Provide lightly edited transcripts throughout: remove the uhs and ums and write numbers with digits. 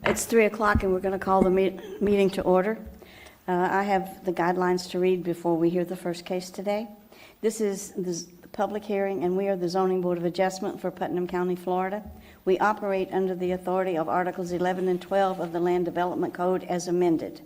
It's 3 o'clock and we're going to call the meeting to order. I have the guidelines to read before we hear the first case today. This is the public hearing and we are the Zoning Board of Adjustment for Putnam County, Florida. We operate under the authority of Articles 11 and 12 of the Land Development Code as amended.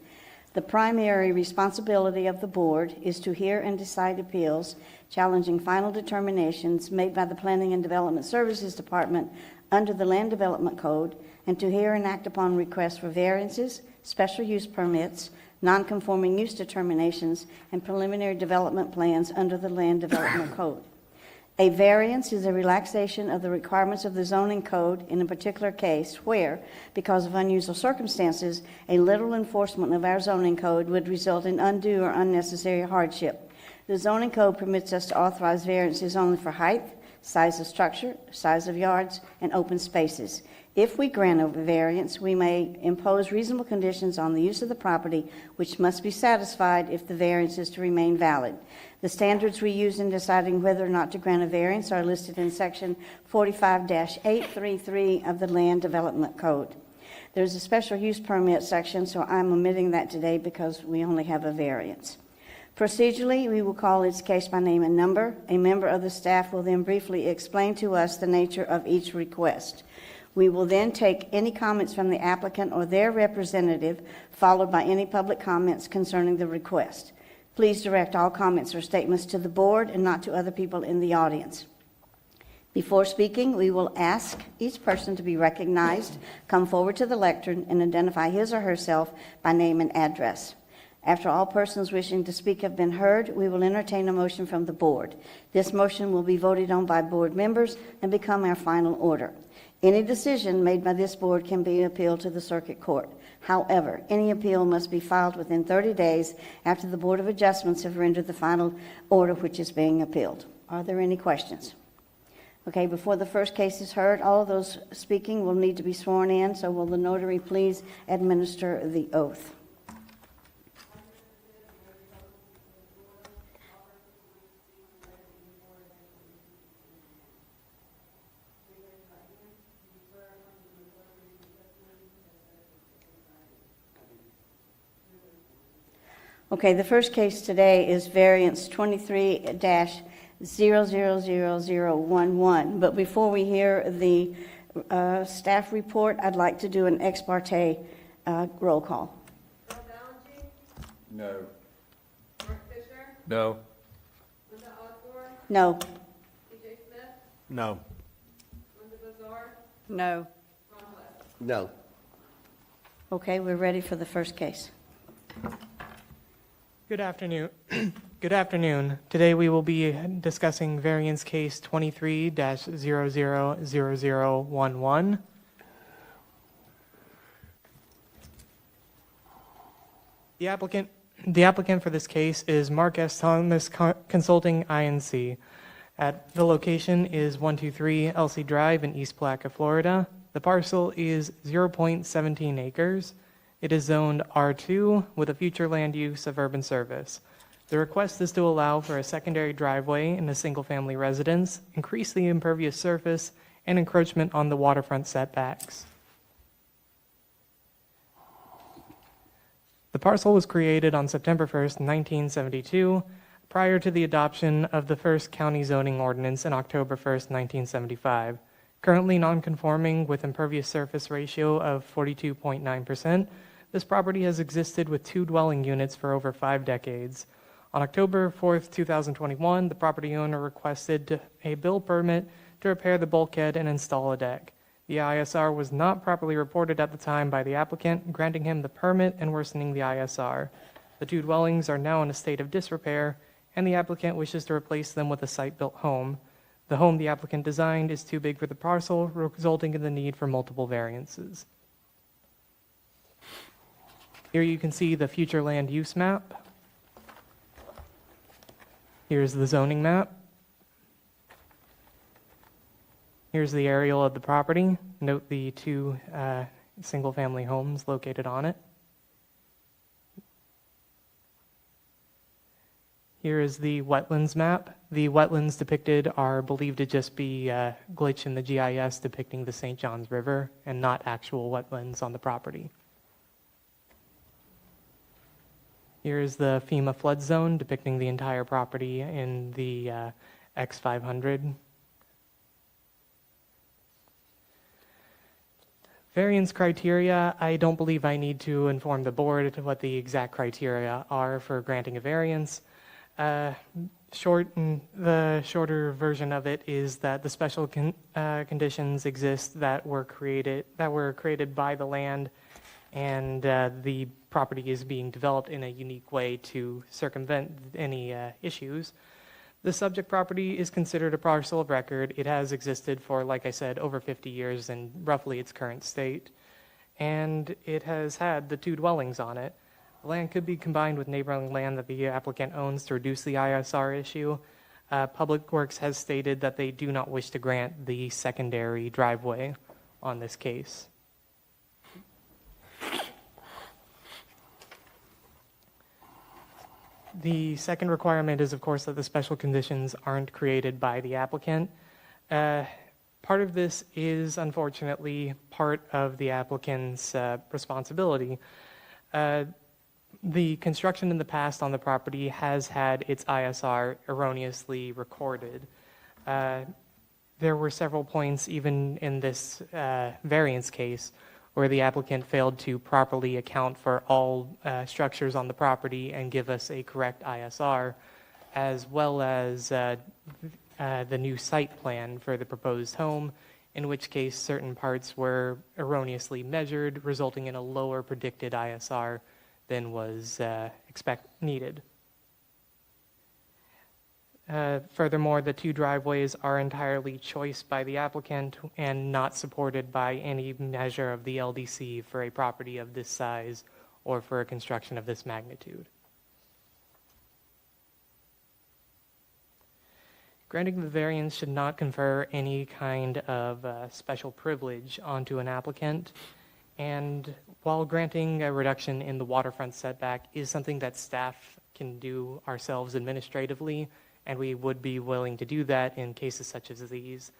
The primary responsibility of the board is to hear and decide appeals challenging final determinations made by the Planning and Development Services Department under the Land Development Code, and to hear and act upon requests for variances, special use permits, non-conforming use determinations, and preliminary development plans under the Land Development Code. A variance is a relaxation of the requirements of the zoning code in a particular case where, because of unusual circumstances, a literal enforcement of our zoning code would result in undue or unnecessary hardship. The zoning code permits us to authorize variances only for height, size of structure, size of yards, and open spaces. If we grant a variance, we may impose reasonable conditions on the use of the property, which must be satisfied if the variance is to remain valid. The standards we use in deciding whether or not to grant a variance are listed in Section 45-833 of the Land Development Code. There's a special use permit section, so I'm omitting that today because we only have a variance. Procedurally, we will call each case by name and number. A member of the staff will then briefly explain to us the nature of each request. We will then take any comments from the applicant or their representative, followed by any public comments concerning the request. Please direct all comments or statements to the board and not to other people in the audience. Before speaking, we will ask each person to be recognized, come forward to the lectern, and identify his or herself by name and address. After all persons wishing to speak have been heard, we will entertain a motion from the board. This motion will be voted on by board members and become our final order. Any decision made by this board can be appealed to the circuit court. However, any appeal must be filed within 30 days after the Board of Adjustments have rendered the final order which is being appealed. Are there any questions? Okay, before the first case is heard, all of those speaking will need to be sworn in, so will the notary please administer the oath? Okay, the first case today is variance 23-000011. But before we hear the staff report, I'd like to do an ex parte roll call. Earl Ballantyne? No. Mark Fisher? No. Linda Osborne? No. TJ Smith? No. Linda Bazar? No. Ron West? No. Okay, we're ready for the first case. Good afternoon. Good afternoon. Today we will be discussing variance case 23-000011. The applicant for this case is Mark S. Thomas Consulting INC. The location is 123 Elsie Drive in East Placa, Florida. The parcel is 0.17 acres. It is zoned R2 with a future land use of urban service. The request is to allow for a secondary driveway in a single-family residence, increase the impervious surface, and encroachment on the waterfront setbacks. The parcel was created on September 1st, 1972, prior to the adoption of the first county zoning ordinance in October 1st, 1975. Currently non-conforming with impervious surface ratio of 42.9%, this property has existed with 2 dwelling units for over 5 decades. On October 4th, 2021, the property owner requested a build permit to repair the bulkhead and install a deck. The ISR was not properly reported at the time by the applicant, granting him the permit and worsening the ISR. The 2 dwellings are now in a state of disrepair, and the applicant wishes to replace them with a site-built home. The home the applicant designed is too big for the parcel, resulting in the need for multiple variances. Here you can see the future land use map. Here's the zoning map. Here's the aerial of the property. Note the 2 single-family homes located on it. Here is the wetlands map. The wetlands depicted are believed to just be a glitch in the GIS depicting the St. Johns River and not actual wetlands on the property. Here is the FEMA flood zone depicting the entire property in the X500. Variance criteria, I don't believe I need to inform the board what the exact criteria are for granting a variance. The shorter version of it is that the special conditions exist that were created by the land, and the property is being developed in a unique way to circumvent any issues. The subject property is considered a parcel of record. It has existed for, like I said, over 50 years in roughly its current state, and it has had the 2 dwellings on it. The land could be combined with neighboring land that the applicant owns to reduce the ISR issue. Public Works has stated that they do not wish to grant the secondary driveway on this case. The second requirement is, of course, that the special conditions aren't created by the applicant. Part of this is, unfortunately, part of the applicant's responsibility. The construction in the past on the property has had its ISR erroneously recorded. There were several points, even in this variance case, where the applicant failed to properly account for all structures on the property and give us a correct ISR, as well as the new site plan for the proposed home, in which case certain parts were erroneously measured, resulting in a lower predicted ISR than was needed. Furthermore, the 2 driveways are entirely choiced by the applicant and not supported by any measure of the LDC for a property of this size or for a construction of this magnitude. Granting the variance should not confer any kind of special privilege onto an applicant, and while granting a reduction in the waterfront setback is something that staff can do ourselves administratively, and we would be willing to do that in cases such as these.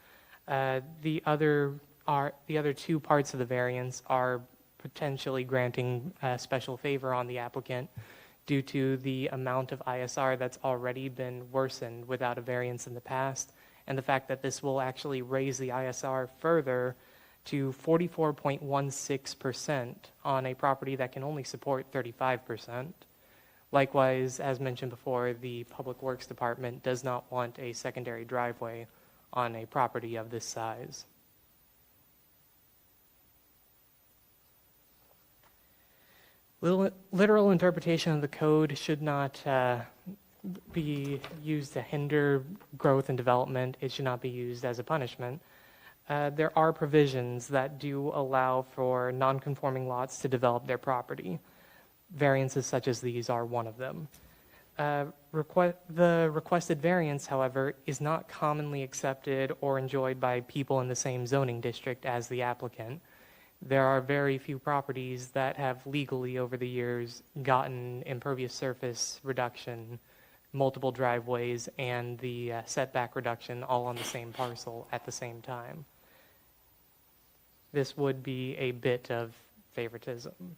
The other 2 parts of the variance are potentially granting a special favor on the applicant due to the amount of ISR that's already been worsened without a variance in the past, and the fact that this will actually raise the ISR further to 44.16% on a property that can only support 35%. Likewise, as mentioned before, the Public Works Department does not want a secondary driveway on a property of this size. Literal interpretation of the code should not be used to hinder growth and development. It should not be used as a punishment. There are provisions that do allow for non-conforming lots to develop their property. Variances such as these are one of them. The requested variance, however, is not commonly accepted or enjoyed by people in the same zoning district as the applicant. There are very few properties that have legally over the years gotten impervious surface reduction, multiple driveways, and the setback reduction all on the same parcel at the same time. This would be a bit of favoritism.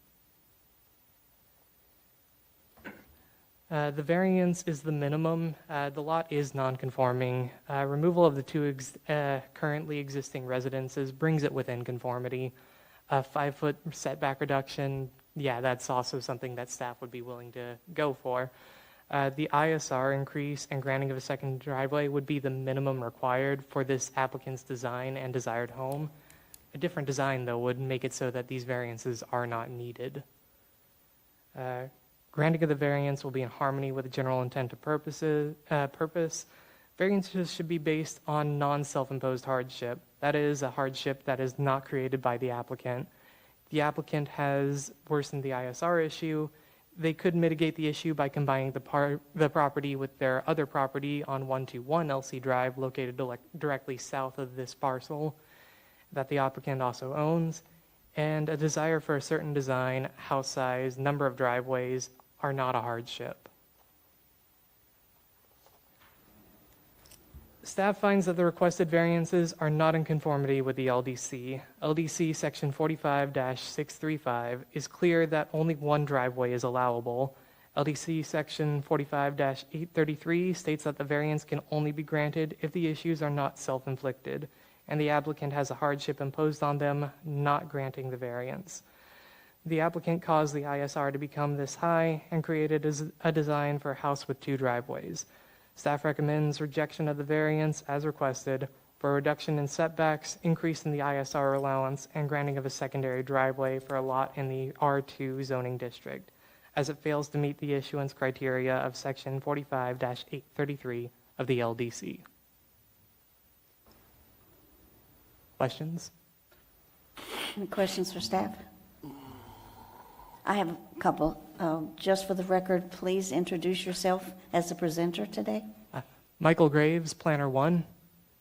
The variance is the minimum. The lot is non-conforming. Removal of the 2 currently existing residences brings it within conformity. A 5-foot setback reduction, yeah, that's also something that staff would be willing to go for. The ISR increase and granting of a second driveway would be the minimum required for this applicant's design and desired home. A different design, though, would make it so that these variances are not needed. Granting of the variance will be in harmony with the general intent of purpose. Variances should be based on non-self-imposed hardship. That is, a hardship that is not created by the applicant. The applicant has worsened the ISR issue. They could mitigate the issue by combining the property with their other property on 121 LC Drive, located directly south of this parcel that the applicant also owns. And a desire for a certain design, house size, number of driveways are not a hardship. Staff finds that the requested variances are not in conformity with the LDC. LDC Section 45-635 is clear that only one driveway is allowable. LDC Section 45-833 states that the variance can only be granted if the issues are not self-inflicted, and the applicant has a hardship imposed on them not granting the variance. The applicant caused the ISR to become this high and created a design for a house with two driveways. Staff recommends rejection of the variance as requested for a reduction in setbacks, increase in the ISR allowance, and granting of a secondary driveway for a lot in the R2 zoning district, as it fails to meet the issuance criteria of Section 45-833 of the LDC. Questions? Any questions for staff? I have a couple. Just for the record, please introduce yourself as the presenter today. Michael Graves, Planner 1.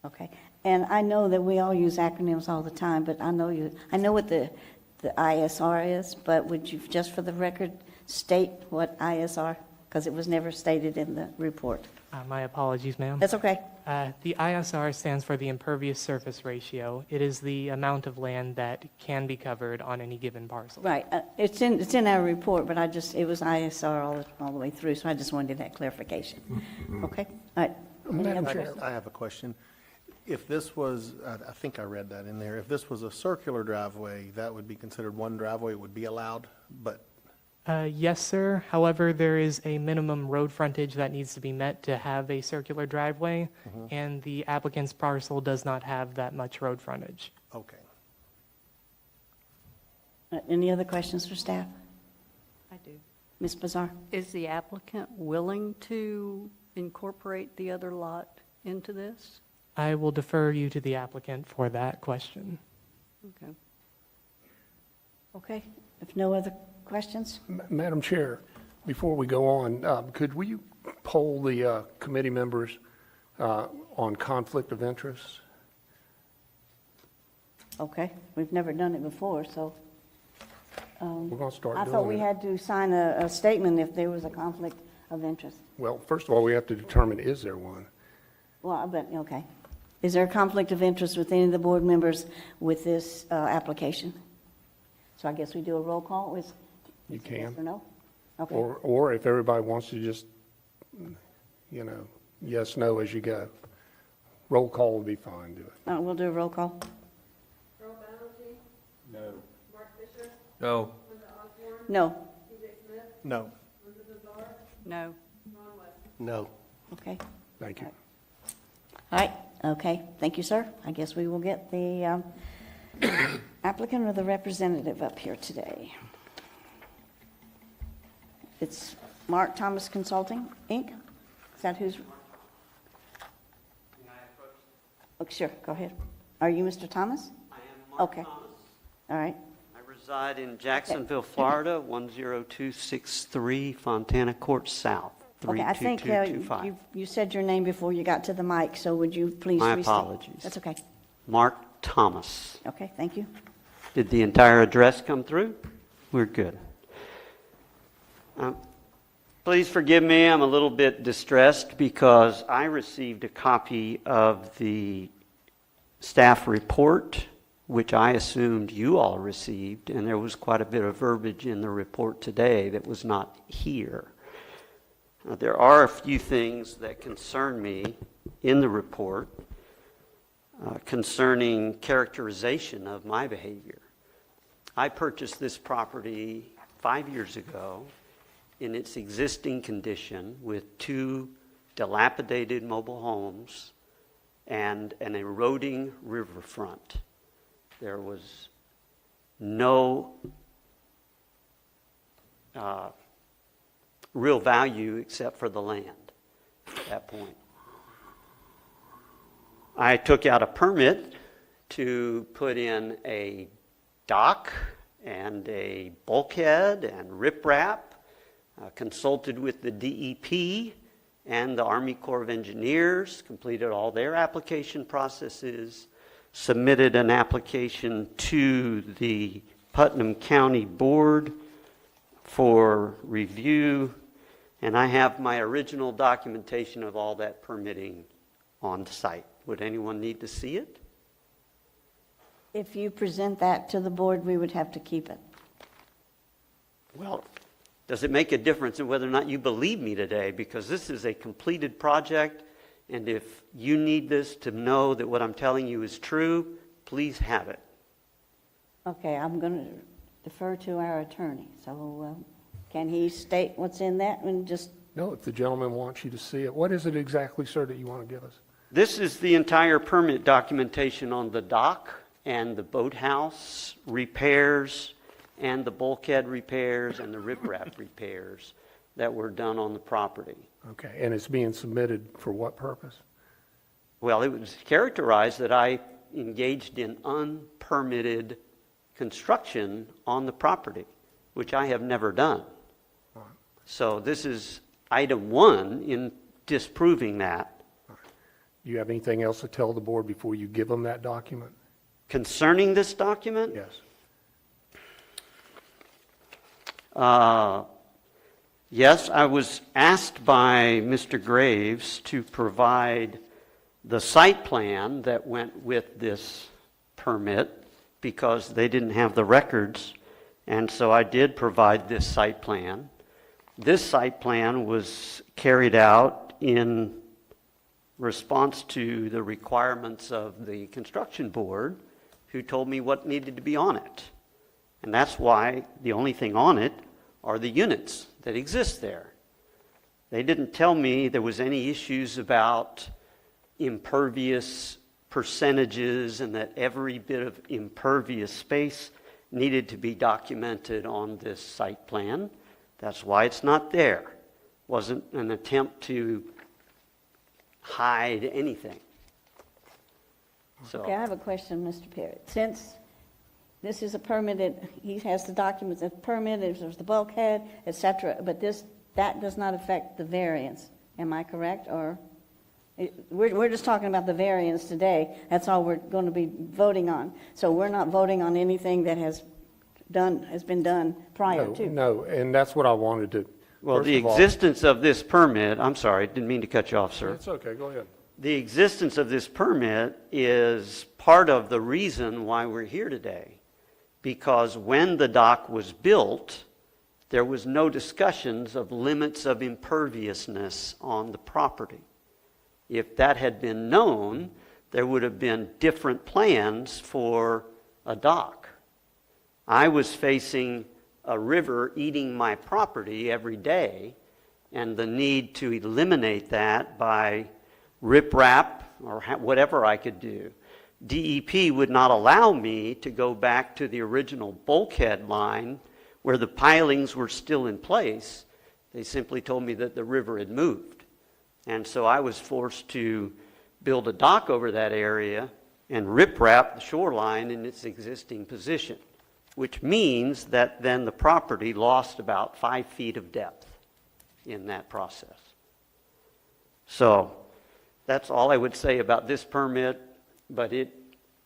Okay. And I know that we all use acronyms all the time, but I know what the ISR is, but would you, just for the record, state what ISR, because it was never stated in the report. My apologies, ma'am. That's okay. The ISR stands for the impervious surface ratio. It is the amount of land that can be covered on any given parcel. Right. It's in our report, but it was ISR all the way through, so I just wanted that clarification. Okay? All right. Madam Chair, I have a question. If this was, I think I read that in there, if this was a circular driveway, that would be considered one driveway, it would be allowed, but Yes, sir. However, there is a minimum road frontage that needs to be met to have a circular driveway, and the applicant's parcel does not have that much road frontage. okay. Any other questions for staff? I do. Ms. Bazar? Is the applicant willing to incorporate the other lot into this? I will defer you to the applicant for that question. Okay. Okay. If no other questions? Madam Chair, before we go on, could we poll the committee members on conflict of interest? Okay. We've never done it before, so. We're going to start I doing thought we it. had to sign a statement if there was a conflict of interest. Well, first of all, we have to determine, is there one? Well, but, okay. Is there a conflict of interest with any of the board members with this application? So I guess we do a roll call? You Yes or can. no? Okay. Or if everybody wants to just, yes, no as you go. Roll call would be fine, do it. We'll do a roll call. Earl Banerjee, No. Mark Fisher, No. Linda Osborne, No. TJ Smith, No. Linda Bazar, No. Ron West. No. Okay. Thank you. All right. Okay. Thank you, sir. I guess we will get the applicant or the representative up here today. It's Mark Thomas Consulting, Inc. Is that who's? Oh, sure. Go ahead. Are you Mr. Thomas? I am Mark Okay. Thomas. All right. I reside in Jacksonville, Florida, 10263 Fontana Court South, Okay. I think 32225. you said your name before you got to the mic, so would you please My restate? apologies. That's okay. Mark Thomas. Okay. Thank you. Did the entire address come through? We're good. Please forgive me, I'm a little bit distressed because I received a copy of the staff report, which I assumed you all received, and there was quite a bit of verbiage in the report today that was not here. There are a few things that concern me in the report concerning characterization of my behavior. I purchased this property 5 years ago in its existing condition with 2 dilapidated mobile homes and an eroding riverfront. There was no real value except for the land at that point. I took out a permit to put in a dock and a bulkhead and riprap, consulted with the DEP and the Army Corps of Engineers, completed all their application processes, submitted an application to the Putnam County Board for review, and I have my original documentation of all that permitting on site. Would anyone need to see it? If you present that to the board, we would have to keep it. Well, does it make a difference in whether or not you believe me today? Because this is a completed project, and if you need this to know that what I'm telling you is true, please have it. Okay, I'm going to defer to our attorney. So can he state what's in that and just, No, if the gentleman wants you to see it. What is it exactly, sir, that you want to give us? This is the entire permit documentation on the dock and the boathouse repairs and the bulkhead repairs and the riprap repairs that were done on the property. Okay, and it's being submitted for what purpose? Well, it was characterized that I engaged in unpermitted construction on the property, which I have never done. So this is item one in disproving that. Do you have anything else to tell the board before you give them that document? Concerning this document? Yes. Yes, I was asked by Mr. Graves to provide the site plan that went with this permit because they didn't have the records, and so I did provide this site plan. This site plan was carried out in response to the requirements of the construction board, who told me what needed to be on it. And that's why the only thing on it are the units that exist there. They didn't tell me there was any issues about impervious percentages and that every bit of impervious space needed to be documented on this site plan. That's why it's not there. It wasn't an attempt to hide anything. So, okay, I have a question, Mr. Perry. Since this is a permitted, he has the documents, it's permitted, there's the bulkhead, et cetera, but that does not affect the variance. Am I correct? Or we're just talking about the variance today. That's all we're going to be voting on. So we're not voting on anything that has been done prior to. No, and that's what I wanted to. well, first the of all- existence of this permit, I'm sorry, didn't mean to cut you off, sir. It's okay, go ahead. The existence of this permit is part of the reason why we're here today. Because when the dock was built, there was no discussions of limits of imperviousness on the property. If that had been known, there would have been different plans for a dock. I was facing a river eating my property every day, and the need to eliminate that by riprap or whatever I could do. DEP would not allow me to go back to the original bulkhead line where the pilings were still in place. They simply told me that the river had moved. And so I was forced to build a dock over that area and riprap the shoreline in its existing position, which means that then the property lost about 5 feet of depth in that process. So that's all I would say about this permit, but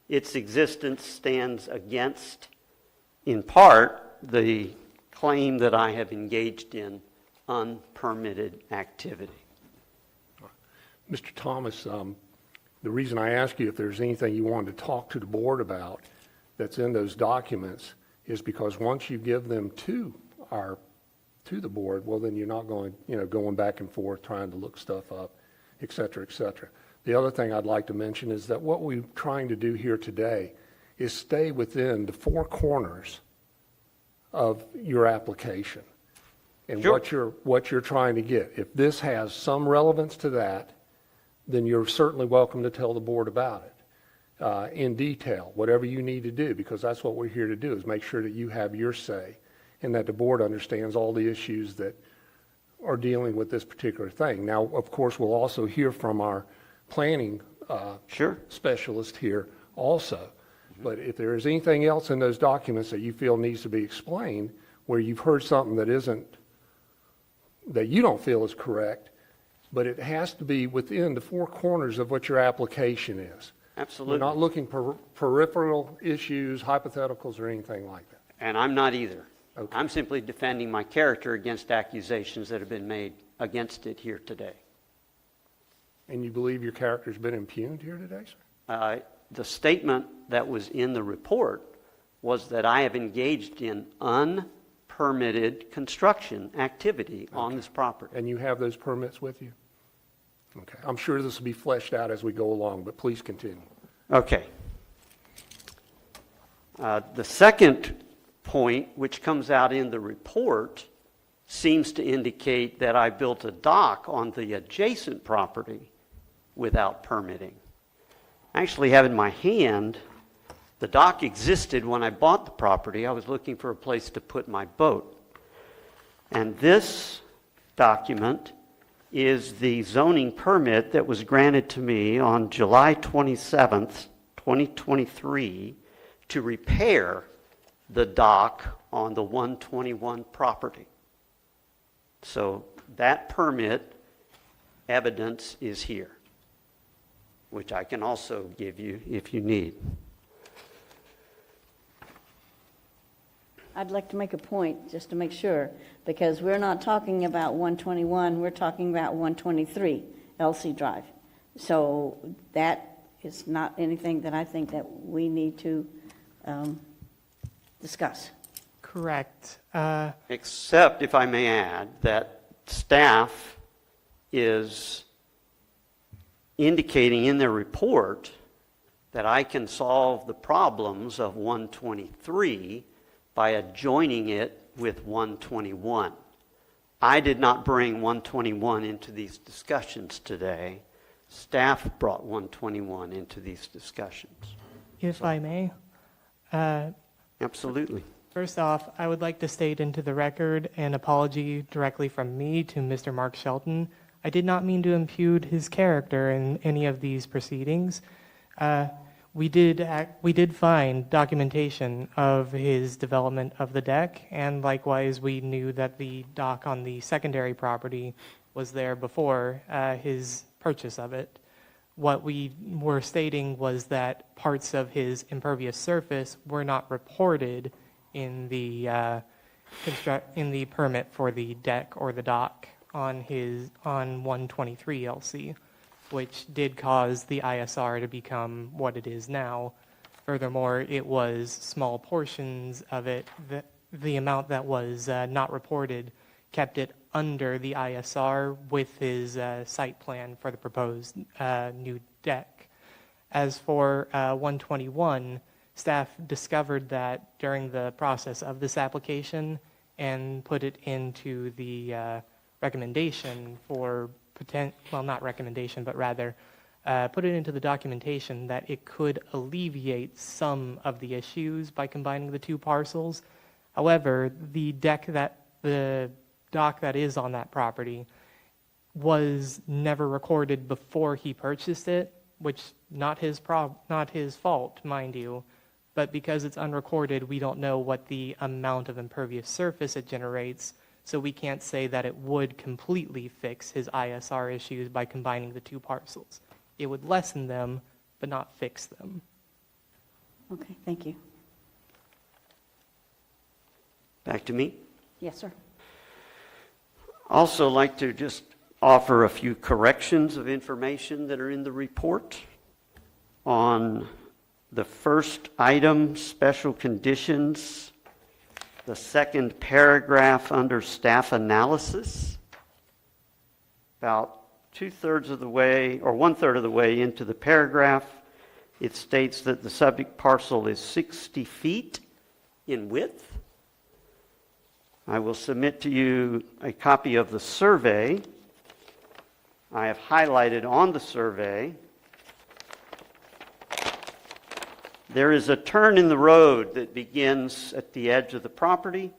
its existence stands against, in part, the claim that I have engaged in unpermitted activity. Mr. Thomas, the reason I ask you if there's anything you wanted to talk to the board about that's in those documents is because once you give them to the board, well, then you're not going back and forth trying to look stuff up, et cetera, et cetera. The other thing I'd like to mention is that what we're trying to do here today is stay within the four corners of your application and Sure. what you're trying to get. If this has some relevance to that, then you're certainly welcome to tell the board about it in detail, whatever you need to do, because that's what we're here to do, is make sure that you have your say and that the board understands all the issues that are dealing with this particular thing. Now, of course, we'll also hear from our planning Sure. specialist here also. But if there is anything else in those documents that you feel needs to be explained, where you've heard something that you don't feel is correct, but it has to be within the four corners of what your application is. Absolutely. We're not looking for peripheral issues, hypotheticals, or anything like that. And I'm not either. Okay. I'm simply defending my character against accusations that have been made against it here today. And you believe your character's been impugned here today, sir? The statement that was in the report was that I have engaged in unpermitted construction activity on this property. And you have those permits with you? Okay. I'm sure this will be fleshed out as we go along, but please continue. Okay. The second point, which comes out in the report, seems to indicate that I built a dock on the adjacent property without permitting. I actually have in my hand, the dock existed when I bought the property. I was looking for a place to put my boat. And this document is the zoning permit that was granted to me on July 27th, 2023, to repair the dock on the 121 property. So that permit evidence is here, which I can also give you if you need. I'd like to make a point, just to make sure, because we're not talking about 121, we're talking about 123 LC Drive. So that is not anything that I think that we need to discuss. Correct. Except, if I may add, that staff is indicating in their report that I can solve the problems of 123 by adjoining it with 121. I did not bring 121 into these discussions today. Staff brought 121 into these discussions. If I may, Absolutely. first off, I would like to state into the record an apology directly from me to Mr. Mark Shelton. I did not mean to impugn his character in any of these proceedings. We did find documentation of his development of the deck, and likewise we knew that the dock on the secondary property was there before his purchase of it. What we were stating was that parts of his impervious surface were not reported in the permit for the deck or the dock on 123 LC, which did cause the ISR to become what it is now. Furthermore, it was small portions of it. The amount that was not reported kept it under the ISR with his site plan for the proposed new deck. As for 121, staff discovered that during the process of this application and put it into the recommendation for not recommendation, but rather put it into the documentation that it could alleviate some of the issues by combining the two parcels. However, the dock that is on that property was never recorded before he purchased it, which not his fault, mind you, but because it's unrecorded, we don't know what the amount of impervious surface it generates. So we can't say that it would completely fix his ISR issues by combining the two parcels. It would lessen them, but not fix them. Okay, thank you. Back to me. Yes, sir. Also like to just offer a few corrections of information that are in the report. On the first item, special conditions, the second paragraph under staff analysis, about 2/3 of the way, or 1/3 of the way into the paragraph, it states that the subject parcel is 60 feet in width. I will submit to you a copy of the survey. I have highlighted on the survey. There is a turn in the road that begins at the edge of the property.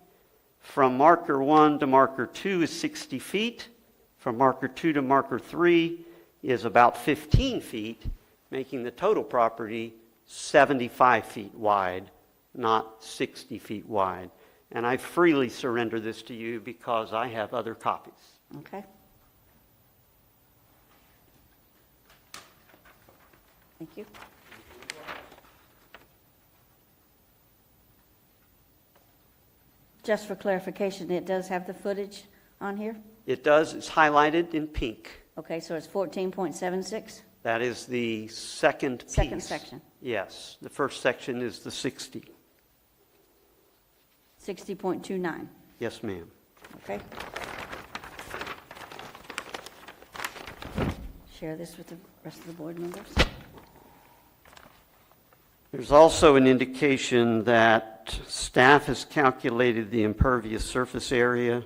From marker 1 to marker 2 is 60 feet. From marker 2 to marker 3 is about 15 feet, making the total property 75 feet wide, not 60 feet wide. And I freely surrender this to you because I have other copies. Okay. Thank you. Just for clarification, it does have the footage on here? It does, it's highlighted in pink. Okay, so it's 14.76? That is the second piece. Second section. Yes, the first section is the 60. 60.29, Yes, ma'am. okay? Share this with the rest of the board members. There's also an indication that staff has calculated the impervious surface area.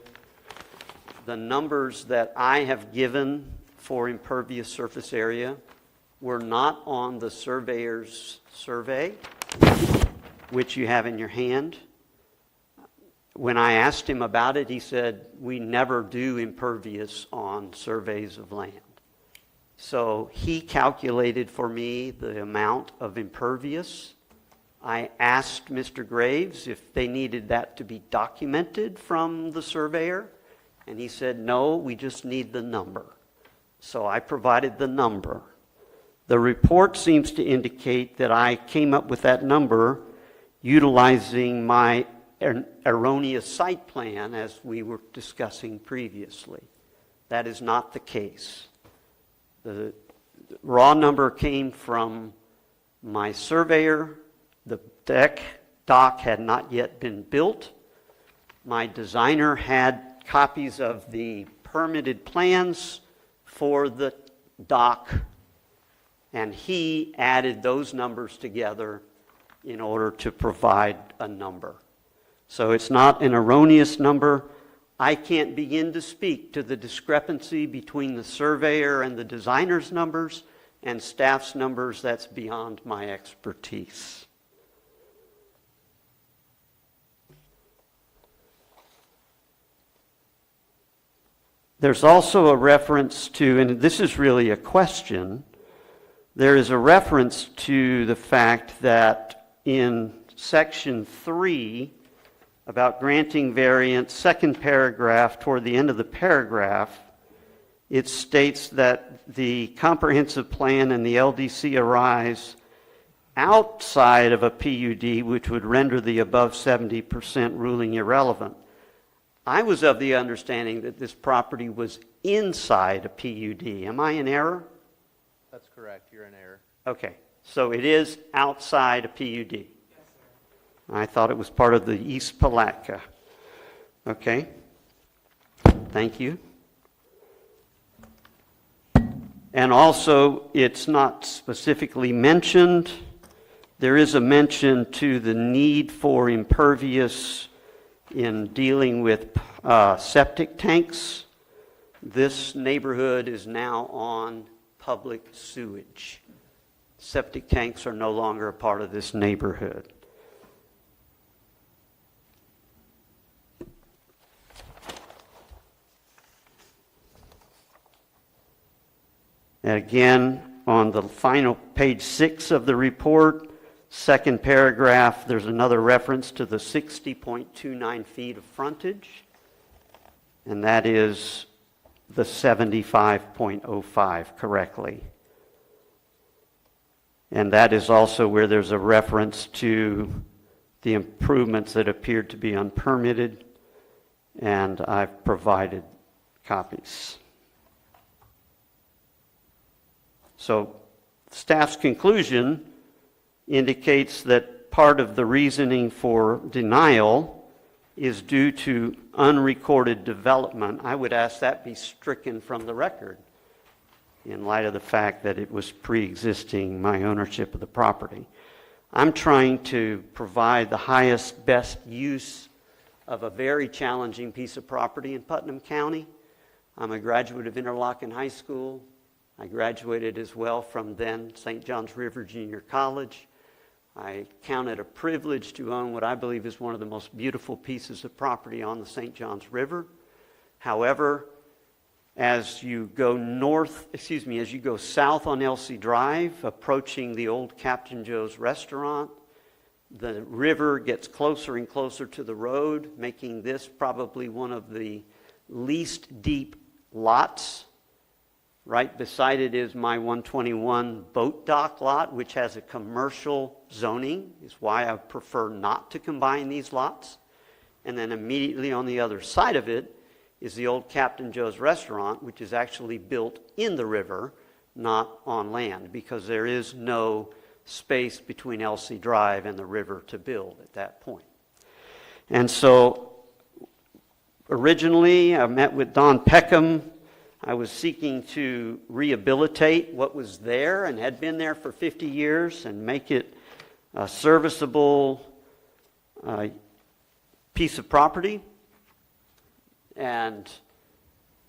The numbers that I have given for impervious surface area were not on the surveyor's survey, which you have in your hand. When I asked him about it, he said, we never do impervious on surveys of land. So he calculated for me the amount of impervious. I asked Mr. Graves if they needed that to be documented from the surveyor, and he said, no, we just need the number. So I provided the number. The report seems to indicate that I came up with that number utilizing my erroneous site plan as we were discussing previously. That is not the case. The raw number came from my surveyor. The dock had not yet been built. My designer had copies of the permitted plans for the dock, and he added those numbers together in order to provide a number. So it's not an erroneous number. I can't begin to speak to the discrepancy between the surveyor and the designer's numbers and staff's numbers. That's beyond my expertise. There's also a reference to, and this is really a question, there is a reference to the fact that in section 3, about granting variance, second paragraph, toward the end of the paragraph, it states that the comprehensive plan and the LDC arise outside of a PUD, which would render the above 70% ruling irrelevant. I was of the understanding that this property was inside a PUD. Am I in error? That's correct. You're in error. Okay, so it is outside a PUD. I thought it was part of the East Palatka. Okay, thank you. And also, it's not specifically mentioned. There is a mention to the need for impervious in dealing with septic tanks. This neighborhood is now on public sewage. Septic tanks are no longer a part of this neighborhood. And again, on the final page 6 of the report, second paragraph, there's another reference to the 60.29 feet of frontage, and that is the 75.05 correctly. And that is also where there's a reference to the improvements that appeared to be unpermitted, and I've provided copies. So staff's conclusion indicates that part of the reasoning for denial is due to unrecorded development. I would ask that be stricken from the record in light of the fact that it was pre-existing my ownership of the property. I'm trying to provide the highest, best use of a very challenging piece of property in Putnam County. I'm a graduate of Interlochen High School. I graduated as well from then St. John's River Junior College. I count it a privilege to own what I believe is one of the most beautiful pieces of property on the St. John's River. However, as you go south on Elsie Drive, approaching the old Captain Joe's restaurant, the river gets closer and closer to the road, making this probably one of the least deep lots. Right beside it is my 121 boat dock lot, which has a commercial zoning, is why I prefer not to combine these lots. And then immediately on the other side of it is the old Captain Joe's Restaurant, which is actually built in the river, not on land, because there is no space between Elsie Drive and the river to build at that point. And so originally I met with Don Peckham. I was seeking to rehabilitate what was there and had been there for 50 years and make it a serviceable piece of property, and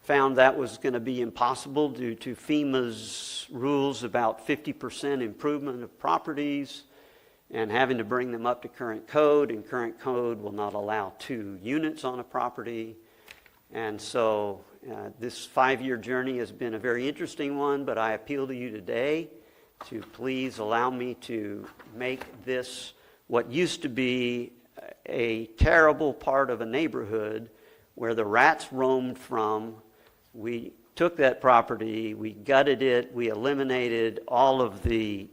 found that was going to be impossible due to FEMA's rules about 50% improvement of properties and having to bring them up to current code, and current code will not allow 2 units on a property. And so this 5-year journey has been a very interesting one, but I appeal to you today to please allow me to make this what used to be a terrible part of a neighborhood where the rats roamed from. We took that property, we gutted it, we eliminated all of the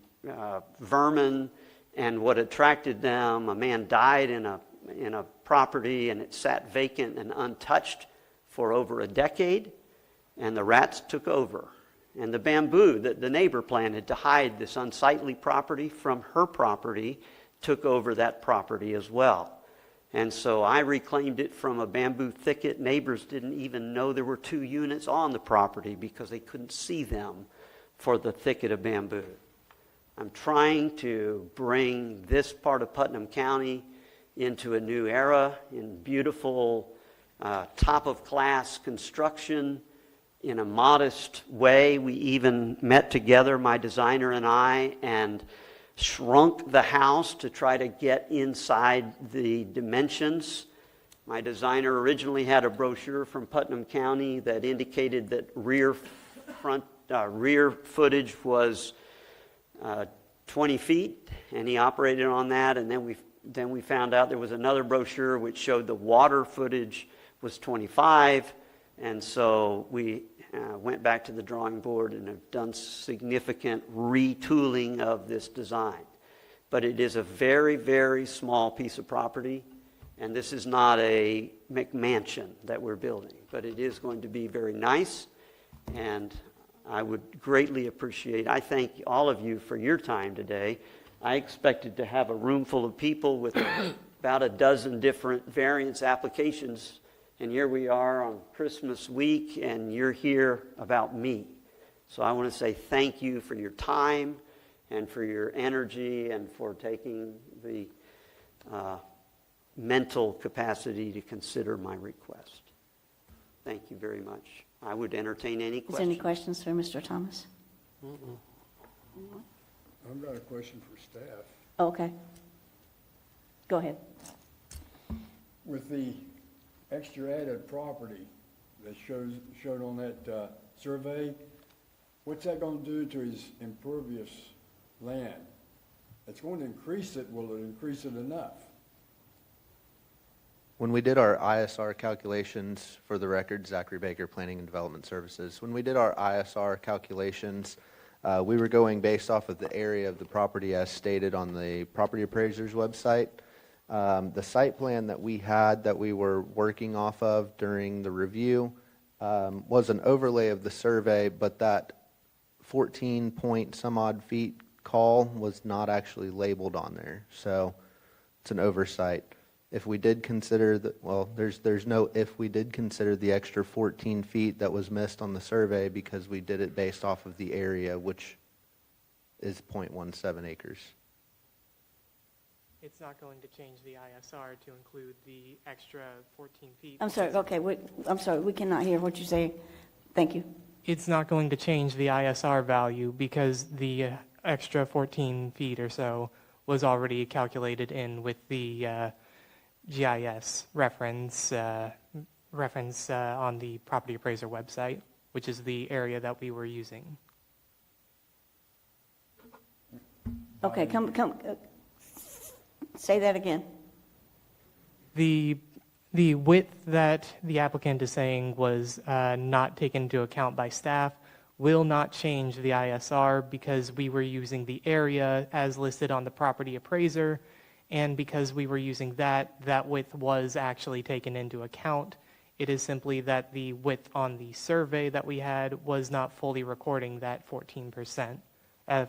vermin and what attracted them. A man died in a property, and it sat vacant and untouched for over a decade, and the rats took over. And the bamboo that the neighbor planted to hide this unsightly property from her property took over that property as well. And so I reclaimed it from a bamboo thicket. Neighbors didn't even know there were 2 units on the property because they couldn't see them for the thicket of bamboo. I'm trying to bring this part of Putnam County into a new era in beautiful, top-of-class construction in a modest way. We even met together, my designer and I, and shrunk the house to try to get inside the dimensions. My designer originally had a brochure from Putnam County that indicated that rear footage was 20 feet, and he operated on that. And then we found out there was another brochure which showed the water footage was 25, and so we went back to the drawing board and have done significant retooling of this design. But it is a very, very small piece of property, and this is not a McMansion that we're building, but it is going to be very nice, and I would greatly appreciate, I thank all of you for your time today. I expected to have a room full of people with about a dozen different variance applications, and here we are on Christmas week, and you're here about me. So I want to say thank you for your time and for your energy and for taking the mental capacity to consider my request. Thank you very much. I would entertain any Is there questions. any questions for Mr. Thomas? I've got a question for staff. Okay. Go ahead. With the extra added property that showed on that survey, what's that going to do to his impervious land? It's going to increase it. Will it increase it enough? When we did our ISR calculations, for the record, Zachary Baker, Planning and Development Services, when we did our ISR calculations, we were going based off of the area of the property as stated on the property appraiser's website. The site plan that we had that we were working off of during the review was an overlay of the survey, but that 14 point some odd feet call was not actually labeled on there. So it's an oversight. If we did consider that, well, there's no if we did consider the extra 14 feet that was missed on the survey because we did it based off of the area, which is 0.17 acres. It's not going to change the ISR to include the extra 14 feet. I'm sorry, okay, I'm sorry, we cannot hear what you say. Thank you. It's not going to change the ISR value because the extra 14 feet or so was already calculated in with the GIS reference on the property appraiser website, which is the area that we were using. Okay, come, say that again. The width that the applicant is saying was not taken into account by staff will not change the ISR because we were using the area as listed on the property appraiser, and because we were using that width was actually taken into account It is simply that the width on the survey that we had was not fully recording that 14%,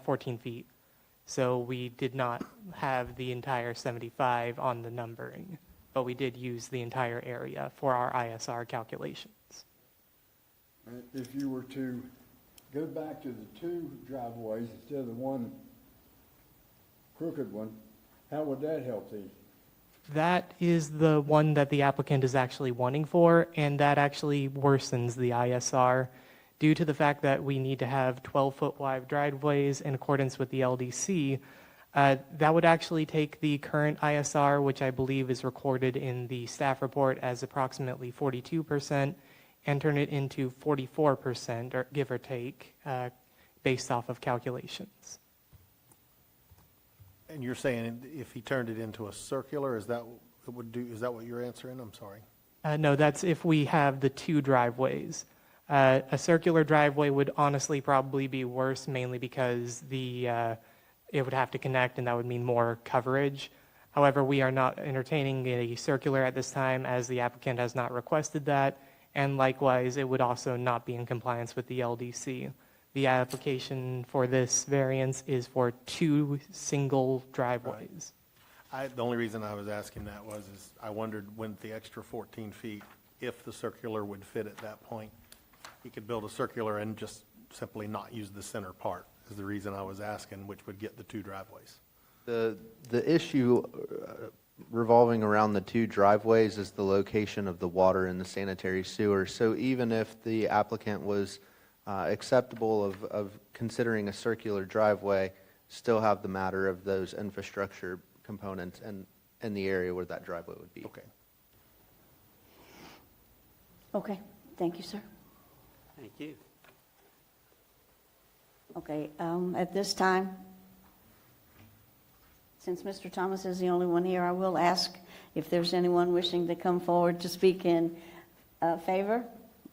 14 feet. So we did not have the entire 75 on the numbering, but we did use the entire area for our ISR calculations. And if you were to go back to the two driveways instead of the one crooked one, how would that help the? That is the one that the applicant is actually wanting for, and that actually worsens the ISR due to the fact that we need to have 12-foot wide driveways in accordance with the LDC. That would actually take the current ISR, which I believe is recorded in the staff report as approximately 42%, and turn it into 44%, or give or take, based off of calculations. And you're saying if he turned it into a circular, is that what you're answering? I'm sorry. No, that's if we have the two driveways. A circular driveway would honestly probably be worse, mainly because it would have to connect, and that would mean more coverage. However, we are not entertaining a circular at this time, as the applicant has not requested that, and likewise, it would also not be in compliance with the LDC. The application for this variance is for two single driveways. The only reason I was asking that is I wondered when the extra 14 feet, if the circular would fit at that point. He could build a circular and just simply not use the center part, is the reason I was asking, which would get the two driveways. The issue revolving around the two driveways is the location of the water and the sanitary sewer. So even if the applicant was acceptable of considering a circular driveway, still have the matter of those infrastructure components and the area where that driveway would be. Okay. Okay, thank you, sir. Thank you. Okay, at this time, since Mr. Thomas is the only one here, I will ask if there's anyone wishing to come forward to speak in favor,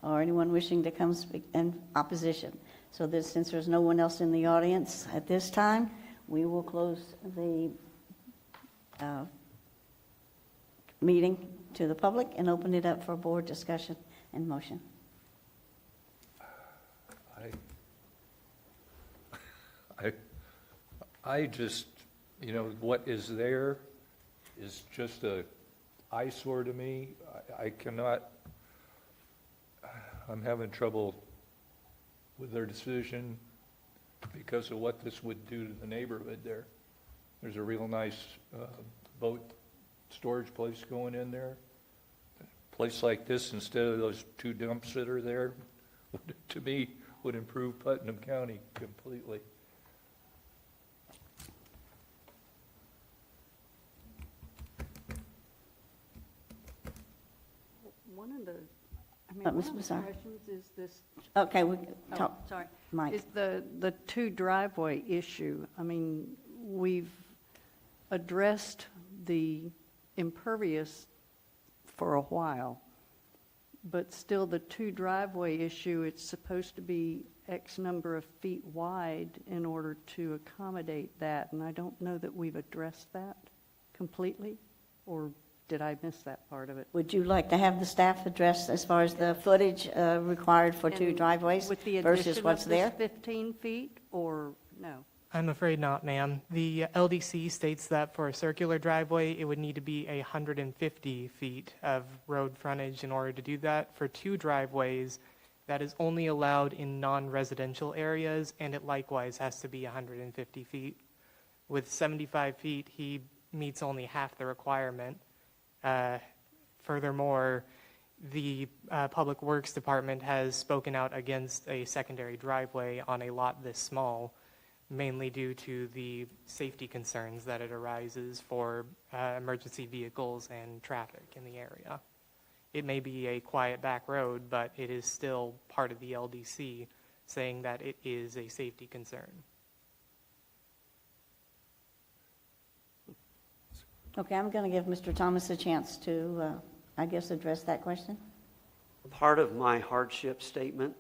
or anyone wishing to come speak in opposition. So since there's no one else in the audience at this time, we will close the meeting to the public and open it up for board discussion and motion. I just, what is there is just a eyesore to me. I cannot, I'm having trouble with their decision because of what this would do to the neighborhood there. There's a real nice boat storage place going in there. A place like this, instead of those two dumps that are there, to me, would improve Putnam County completely. One of the, Ms. one of the Massar. questions is this, Okay, we oh, talk, sorry, Mike. is the two driveway issue. I mean, we've addressed the impervious for a while, but still the two driveway issue, it's supposed to be X number of feet wide in order to accommodate that, and I don't know that we've addressed that completely, or did I miss that part of it? Would you like to have the staff address as far as the footage required for two And driveways with the versus addition what's of this there? 15 feet, or no? I'm afraid not, ma'am. The LDC states that for a circular driveway, it would need to be 150 feet of road frontage in order to do that. For two driveways, that is only allowed in non-residential areas, and it likewise has to be 150 feet. With 75 feet, he meets only half the requirement. Furthermore, the Public Works Department has spoken out against a secondary driveway on a lot this small, mainly due to the safety concerns that it arises for emergency vehicles and traffic in the area. It may be a quiet back road, but it is still part of the LDC saying that it is a safety concern. Okay, I'm going to give Mr. Thomas a chance to, I guess, address that question. Part of my hardship statement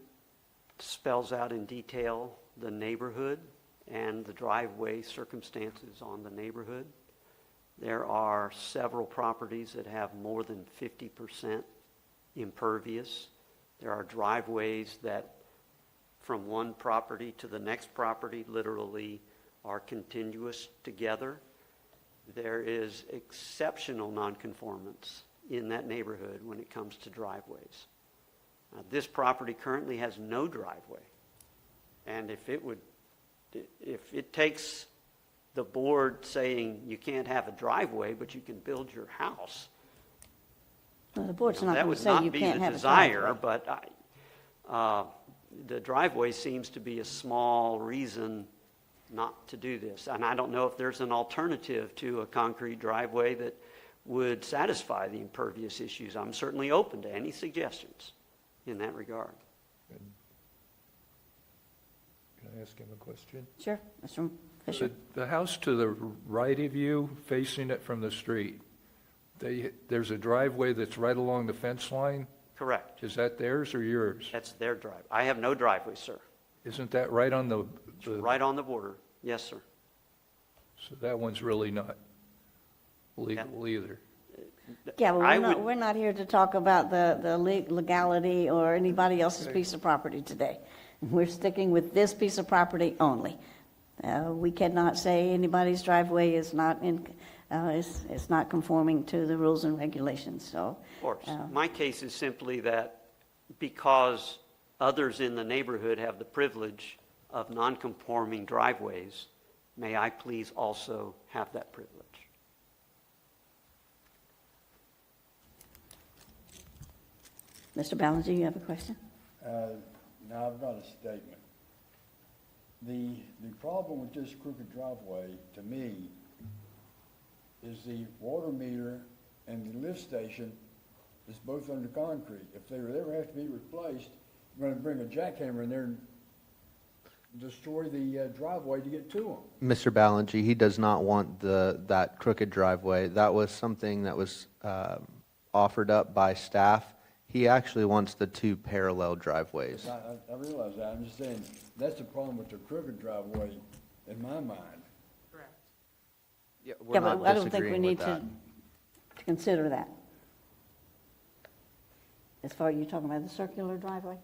spells out in detail the neighborhood and the driveway circumstances on the neighborhood. There are several properties that have more than 50% impervious. There are driveways that from one property to the next property literally are continuous together. There is exceptional nonconformance in that neighborhood when it comes to driveways. This property currently has no driveway. And if it takes the board saying you can't have a driveway, but you can build your house, Well, the board's not that going to would say you not be can't the have a desire, driveway. but the driveway seems to be a small reason not to do this. And I don't know if there's an alternative to a concrete driveway that would satisfy the impervious issues. I'm certainly open to any suggestions in that regard. Can I ask him a question? Sure, Mr. Fisher. The house to the right of you, facing it from the street, there's a driveway that's right along the fence line? Correct. Is that theirs or yours? That's their drive. I have no driveway, sir. Isn't that right on the? It's right on the border. Yes, sir. So that one's really not legal either. Yeah, but I we're not here to talk about the legality or anybody else's piece of property today. We're sticking with this piece of property only. We cannot say anybody's driveway is not is not conforming to the rules and regulations, so. Of course. My case is simply that because others in the neighborhood have the privilege of non-conforming driveways, may I please also have that privilege? Mr. Ballinger, you have a question? Now, I've got a statement. The problem with this crooked driveway, to me, is the water meter and the lift station is both under concrete. If they would ever have to be replaced, you're gonna bring a jackhammer in there and destroy the driveway to get to them. Mr. Ballinger, he does not want that crooked driveway. That was something that was offered up by staff. He actually wants the two parallel driveways. I realize that. I'm just saying, that's the problem with the crooked driveway in my mind. Yeah, Yeah, but I don't think we need to consider that. As far as you're talking about the circular driveway?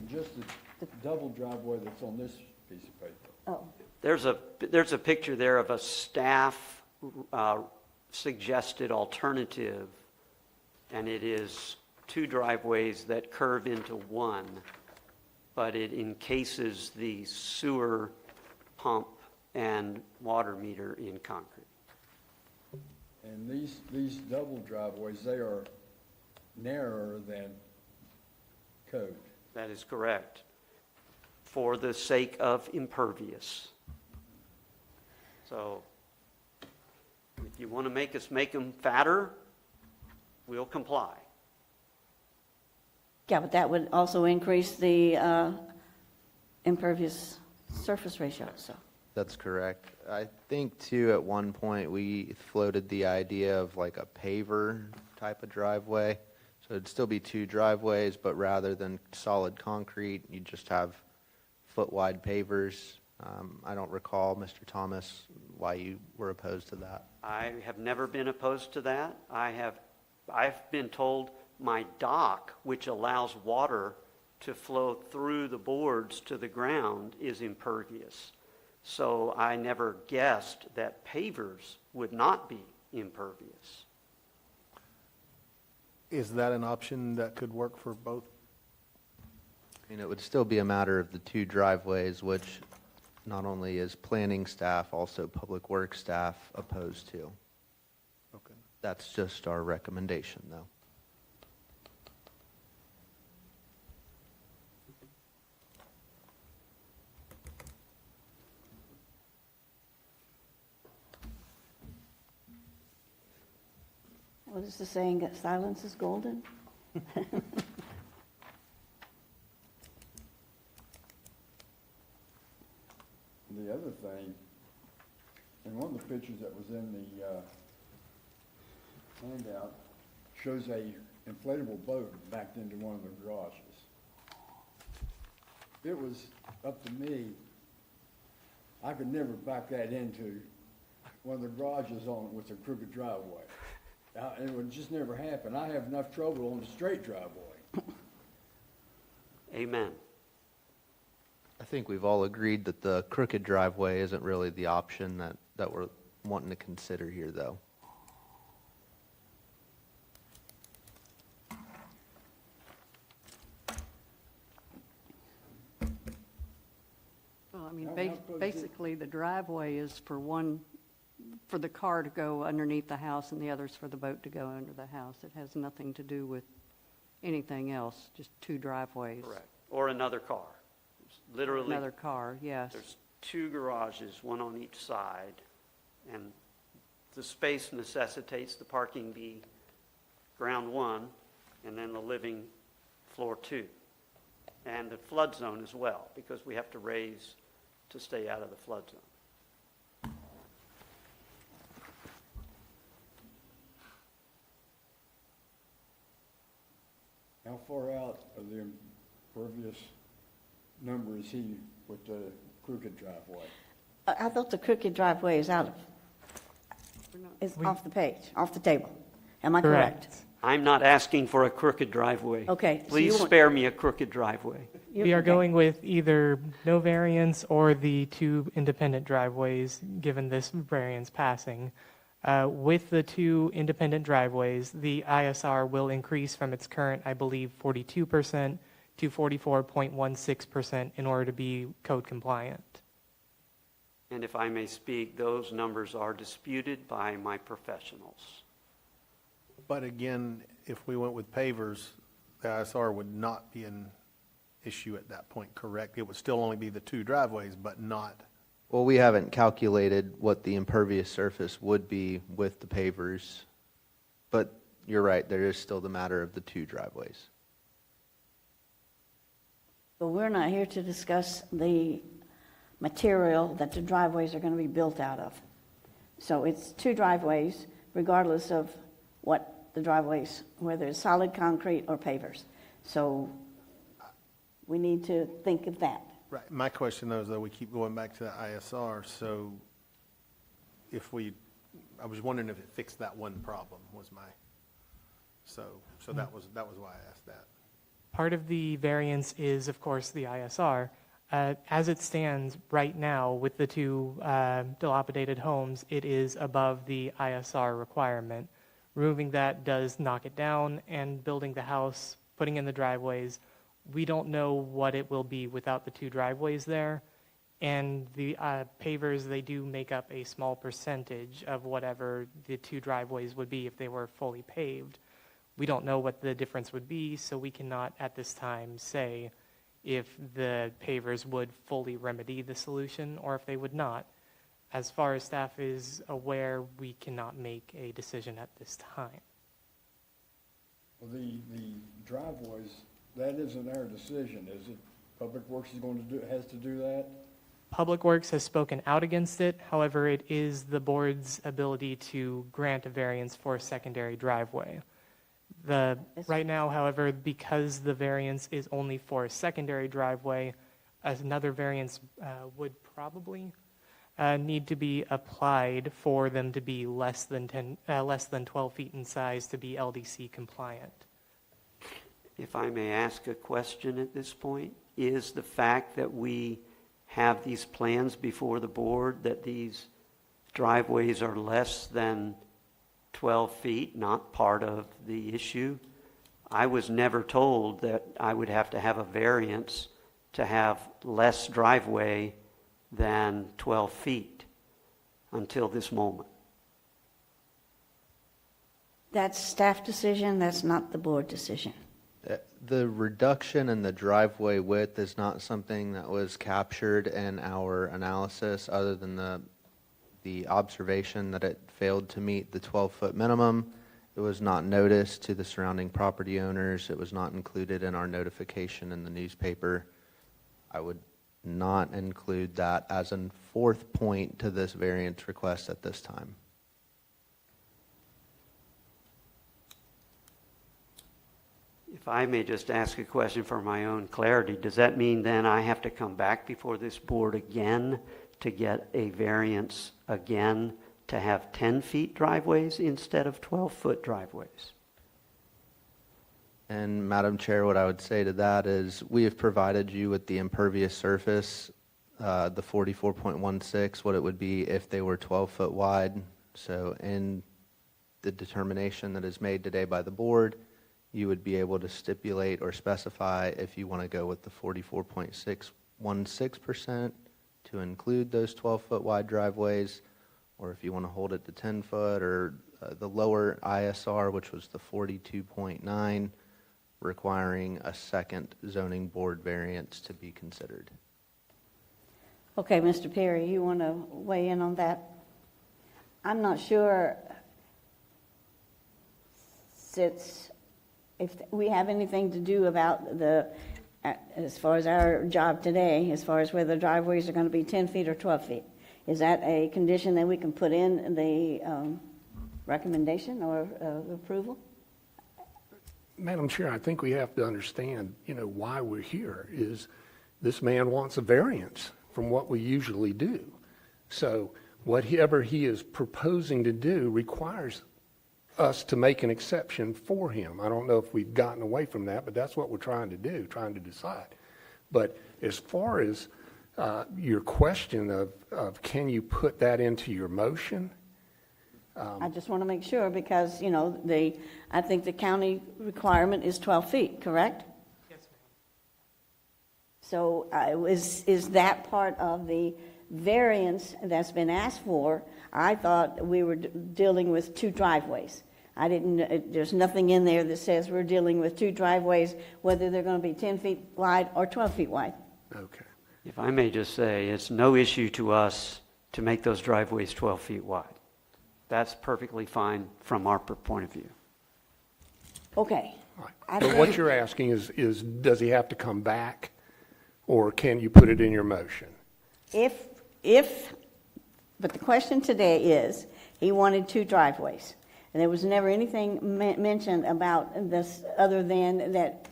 Just the double driveway that's on this piece of paper. Oh, There's a picture there of a staff suggested alternative, and it is two driveways that curve into one, but it encases the sewer pump and water meter in concrete. And these double driveways, they are narrower than code. That is correct, for the sake of impervious. So if you want to make them fatter, we'll comply. yeah, but that would also increase the impervious surface ratio, so. That's correct. I think too, at one point, we floated the idea of like a paver type of driveway. So it'd still be two driveways, but rather than solid concrete, you'd just have foot-wide pavers. I don't recall, Mr. Thomas, why you were opposed to that. I have never been opposed to that. I've been told my dock, which allows water to flow through the boards to the ground, is impervious. So I never guessed that pavers would not be impervious. Is that an option that could work for both? I mean, it would still be a matter of the two driveways, which not only is planning staff, also public works staff opposed to. Okay. That's just our recommendation, though. What is the saying, that silence is golden? The other thing, in one of the pictures that was in the handout, shows a inflatable boat backed into one of the garages. If it was up to me, I could never back that into one of the garages with a crooked driveway. It would just never happen. I have enough trouble on the straight driveway. Amen. I think we've all agreed that the crooked driveway isn't really the option that we're wanting to consider here, though. Well, I mean, How close is- basically, the driveway is for the car to go underneath the house, and the other's for the boat to go under the house. It has nothing to do with anything else, just two driveways. Correct. Or another car. Literally, Another car, yes. there's two garages, one on each side, and the space necessitates the parking be ground one, and then the living floor two, and the flood zone as well, because we have to raise to stay out of the flood zone. How far out of the impervious number is he with the crooked driveway? I thought the crooked driveway is out of, is off the page, off the table. Am I correct? I'm not asking for a crooked driveway. Okay, so you Please want- spare me a crooked driveway. We are Okay. going with either no variance or the two independent driveways, given this variance passing. With the two independent driveways, the ISR will increase from its current, I believe, 42% to 44.16% in order to be code compliant. And if I may speak, those numbers are disputed by my professionals. But again, if we went with pavers, the ISR would not be an issue at that point, correct? It would still only be the two driveways, but not, Well, we haven't calculated what the impervious surface would be with the pavers, but you're right, there is still the matter of the two driveways. But we're not here to discuss the material that the driveways are going to be built out of. So it's two driveways, regardless of what the driveways, whether it's solid concrete or pavers. So we need to think of that. right. My question though is we keep going back to the ISR, so if I was wondering if it fixed that one problem was my, so that was why I asked that. Part of the variance is, of course, the ISR. As it stands right now with the two dilapidated homes, it is above the ISR requirement. Removing that does knock it down, and building the house, putting in the driveways, we don't know what it will be without the two driveways there. And the pavers, they do make up a small percentage of whatever the two driveways would be if they were fully paved. We don't know what the difference would be, so we cannot at this time say if the pavers would fully remedy the solution or if they would not. As far as staff is aware, we cannot make a decision at this time. Well, the driveways, that isn't our decision, is it? Public Works is going to do, has to do that? Public Works has spoken out against it. However, it is the board's ability to grant a variance for a secondary driveway. Right now, however, because the variance is only for a secondary driveway, another variance would probably need to be applied for them to be less than 12 feet in size to be LDC compliant. If I may ask a question at this point, is the fact that we have these plans before the board that these driveways are less than 12 feet not part of the issue? I was never told that I would have to have a variance to have less driveway than 12 feet until this moment. That's staff decision, that's not the board decision. The reduction in the driveway width is not something that was captured in our analysis, other than the observation that it failed to meet the 12-foot minimum. It was not noticed to the surrounding property owners. It was not included in our notification in the newspaper. I would not include that as a fourth point to this variance request at this time. If I may just ask a question for my own clarity, does that mean then I have to come back before this board again to get a variance again to have 10-feet driveways instead of 12-foot driveways? And Madam Chair, what I would say to that is we have provided you with the impervious surface, the 44.16, what it would be if they were 12-foot wide. So in the determination that is made today by the board, you would be able to stipulate or specify if you want to go with the 44.616% to include those 12-foot wide driveways, or if you want to hold it to 10-foot, or the lower ISR, which was the 42.9, requiring a second zoning board variance to be considered. Okay, Mr. Perry, you want to weigh in on that? I'm not sure if we have anything to do about as far as our job today, as far as whether driveways are going to be 10 feet or 12 feet. Is that a condition that we can put in the recommendation or approval? Madam Chair, I think we have to understand, why we're here is this man wants a variance from what we usually do. So whatever he is proposing to do requires us to make an exception for him. I don't know if we've gotten away from that, but that's what we're trying to do, trying to decide. But as far as your question of can you put that into your motion? I just want to make sure because, I think the county requirement is 12 feet, correct? Yes, ma'am. So is that part of the variance that's been asked for? I thought we were dealing with two driveways. There's nothing in there that says we're dealing with two driveways, whether they're going to be 10 feet wide or 12 feet wide. Okay. If I may just say, it's no issue to us to make those driveways 12 feet wide. That's perfectly fine from our point of view. Okay. All right. So what you're asking is does he have to come back, or can you put it in your motion? But the question today is, he wanted two driveways. And there was never anything mentioned about this other than that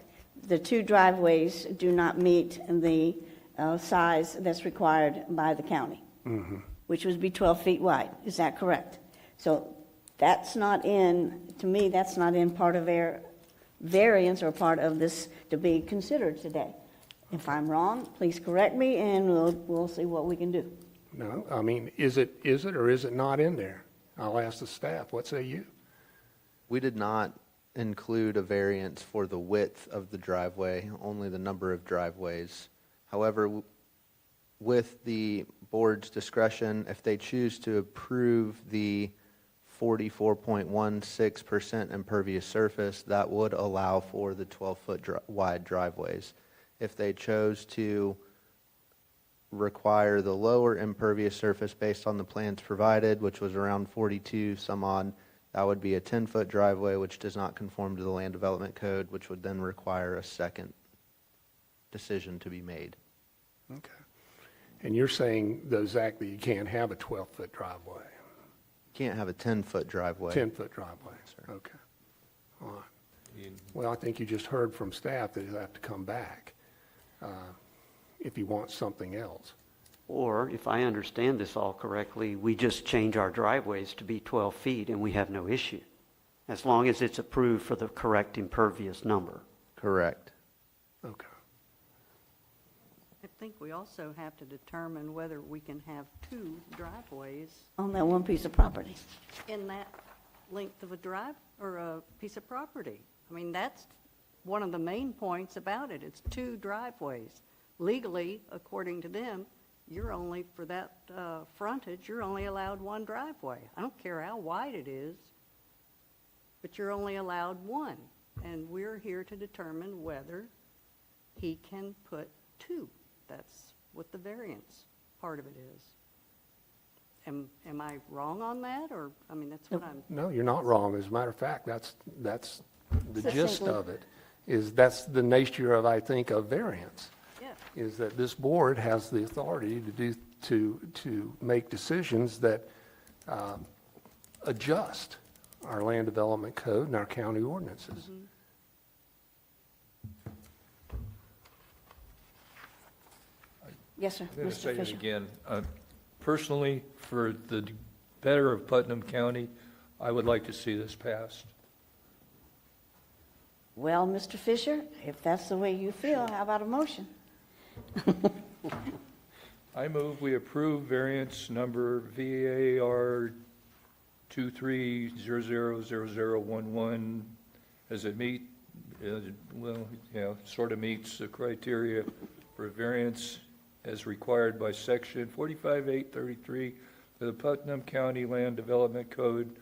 the two driveways do not meet the size that's required by the county, which would be 12 feet wide. Is that correct? So that's not to me, that's not in part of their variance or part of this to be considered today. If I'm wrong, please correct me and we'll see what we can do. No, I mean, is it or is it not in there? I'll ask the staff. What say you? We did not include a variance for the width of the driveway, only the number of driveways. However, with the board's discretion, if they choose to approve the 44.16% impervious surface, that would allow for the 12-foot wide driveways. If they chose to require the lower impervious surface based on the plans provided, which was around 42 some odd, that would be a 10-foot driveway, which does not conform to the land development code, which would then require a second decision to be made. Okay. And you're saying, though, Zach, that you can't have a 12-foot driveway? Can't have a 10-foot driveway. 10-foot driveway. Okay. All right. Well, I think you just heard from staff that he'll have to come back if he wants something else. Or, if I understand this all correctly, we just change our driveways to be 12 feet and we have no issue, as long as it's approved for the correct impervious number. Correct. Okay. I think we also have to determine whether we can have two driveways On that one piece of property. in that length of a drive or a piece of property. I mean, that's one of the main points about it. It's two driveways. Legally, according to them, you're only, for that frontage, you're only allowed one driveway. I don't care how wide it is, but you're only allowed one. And we're here to determine whether he can put two. That's what the variance part of it is. Am I wrong on that, or, I mean, that's what I'm... No, you're not wrong. As a matter of fact, that's the gist Succinctly. of it, is that's the nature of, I think, of variance. Yeah. Is that this board has the authority to make decisions that adjust our land development code and our county ordinances. Yes, sir. I'm going to Mr. say it Fisher. again. Personally, for the better of Putnam County, I would like to see this passed. Well, Mr. Fisher, if that's the way you feel, how about a motion? I move we approve variance number VAR 23000011 as it sort of meets the criteria for variance as required by section 45833 of the Putnam County Land Development Code.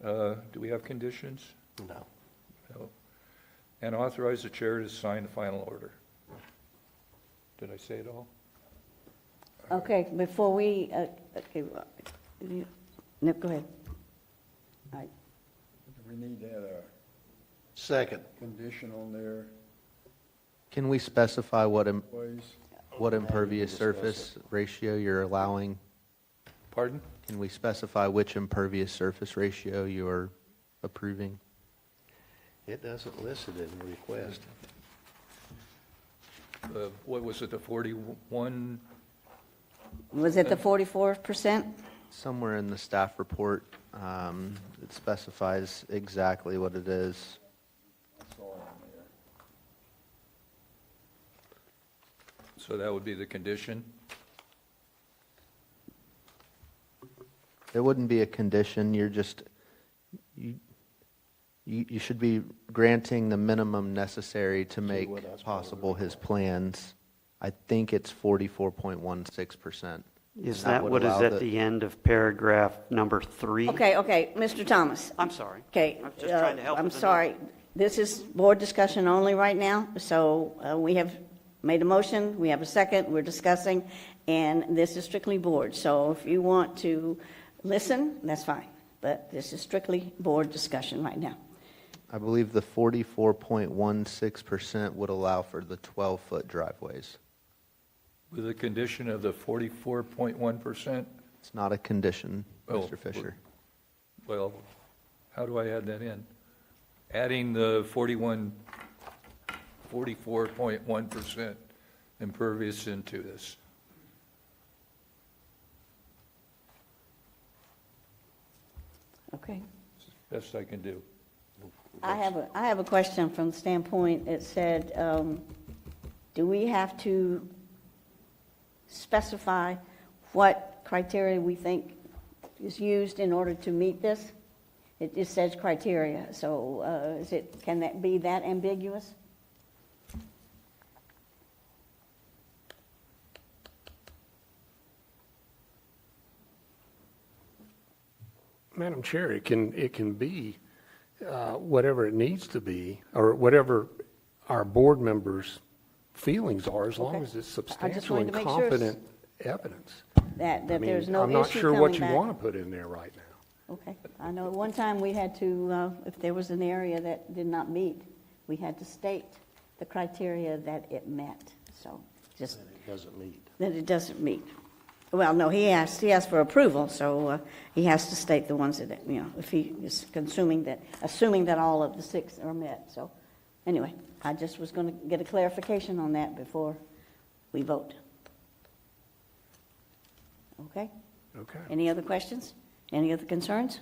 Do we have conditions? No. No. And authorize the chair to sign the final order. Did I say it all? Okay, before we, Nip, go ahead. All right. We need to add a Second. condition on there, Can we specify what please. impervious surface ratio you're allowing? Pardon? Can we specify which impervious surface ratio you're approving? It doesn't list it in the request. What was it, the 41? Was it the 44%? Somewhere in the staff report, it specifies exactly what it is. That's all on there. So that would be the condition? It wouldn't be a condition, you're just, you should be granting the minimum necessary to make what that's possible his plans. I think it's 44.16%. Is that would what is allow at the end of paragraph number 3? Okay, Mr. Thomas. I'm sorry. Okay. I'm just trying to help I'm with the sorry. This is board discussion only right now, so we have made a motion, we have a second, we're discussing, and this is strictly board. So if you want to listen, that's fine, but this is strictly board discussion right now. I believe the 44.16% would allow for the 12-foot driveways. With the condition of the 44.1%? It's not a condition, Oh, Mr. Fisher. Well, how do I add that in? Adding the 44.1% impervious into this. Okay. Best I can do. I have a question from the standpoint, it said, do we have to specify what criteria we think is used in order to meet this? It just says criteria, so can that be that ambiguous? Madam Chair, it can be whatever it needs to be, or whatever our board members' feelings are, as long Okay. as it's I just substantial wanted and to make sure competent evidence. That I mean, there's no I'm not issue sure what coming you back. want to put in there right now. Okay, I know at one time we had to, if there was an area that did not meet, we had to state the criteria that it met, so just And it doesn't meet. that it doesn't meet. Well, no, he asked for approval, so he has to state the ones that, if he is assuming that all of the 6 are met, so anyway, I just was going to get a clarification on that before we vote. Okay? Okay. Any other questions? Any other concerns?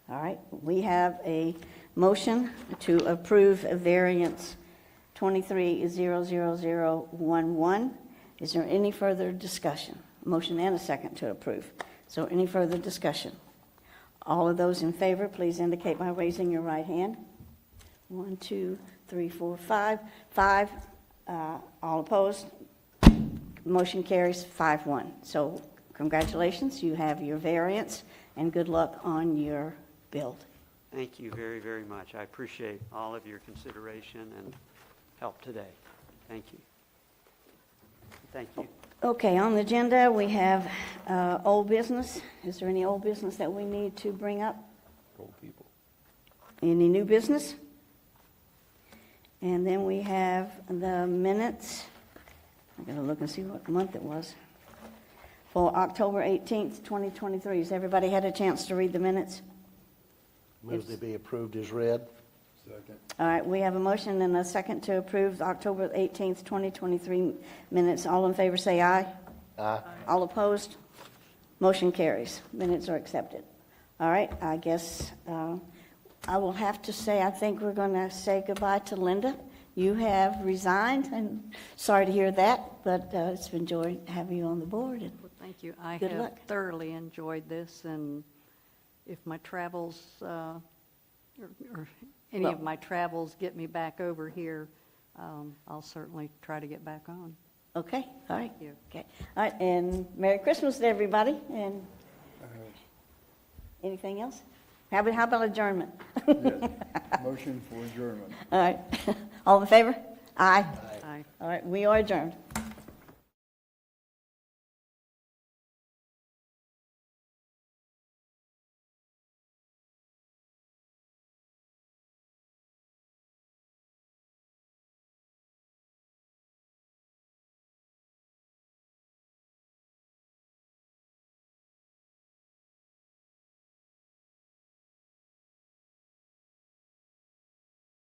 All right, we have a motion to approve a variance 23-00011. Is there any further discussion? Motion and a second to approve. So any further discussion? All of those in favor, please indicate by raising your right hand. 1, 2, 3, 4, 5. 5. All opposed? Motion carries 5-1. So congratulations, you have your variance, and good luck on your build. Thank you very, very much. I appreciate all of your consideration and help today. Thank you. Thank you. Okay, on the agenda, we have old business. Is there any old business that we need to bring up? Old people. Any new business? And then we have the minutes. I'm going to look and see what month it was. For October 18th, 2023. Has everybody had a chance to read the minutes? Move they be approved as read. Second. All right, we have a motion and a second to approve the October 18th, 2023 minutes. All in favor say aye. Aye. All opposed? Motion carries. Minutes are accepted. All right, I guess I will have to say, I think we're going to say goodbye to Linda. You have resigned, and sorry to hear that, but it's been joy having you on the board. And Well, thank you. I Good have luck. thoroughly enjoyed this, and if my travels, or any of Well- my travels get me back over here, I'll certainly try to get back on. Okay, all right. Thank you. Okay, all right, and Merry Christmas to everybody, and anything else? How about adjournment? Yes. Motion for adjournment. All right, all in favor? Aye. Aye. All right, we are adjourned.